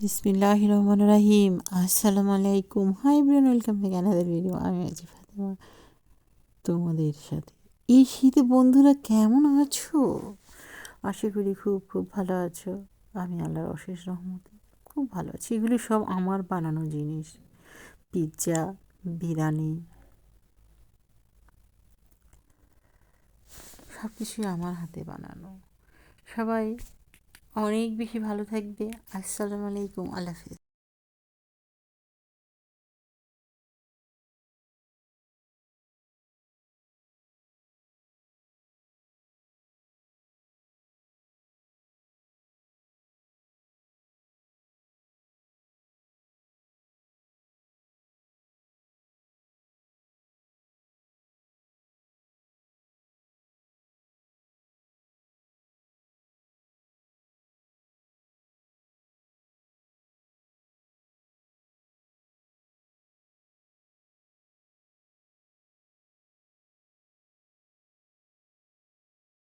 বিসমিল্লাহির রহমানির রাহিম। আসসালামু আলাইকুম, hi everyone, welcome to another video. আমি আছি ফাতেমা তোমাদের সাথে। এই শীতে বন্ধুরা কেমন আছো? আশা করি খুব খুব ভালো আছো। আমি আল্লাহর অশেষ রহমতে খুব ভালো আছি। এগুলি সব আমার বানানো জিনিস। পিৎজা, বিরিয়ানি, সব কিছুই আমার হাতে বানানো। সবাই অনেক বেশি ভালো থাকবে। আসসালামু আলাইকুম, আল্লাহ হাফেজ।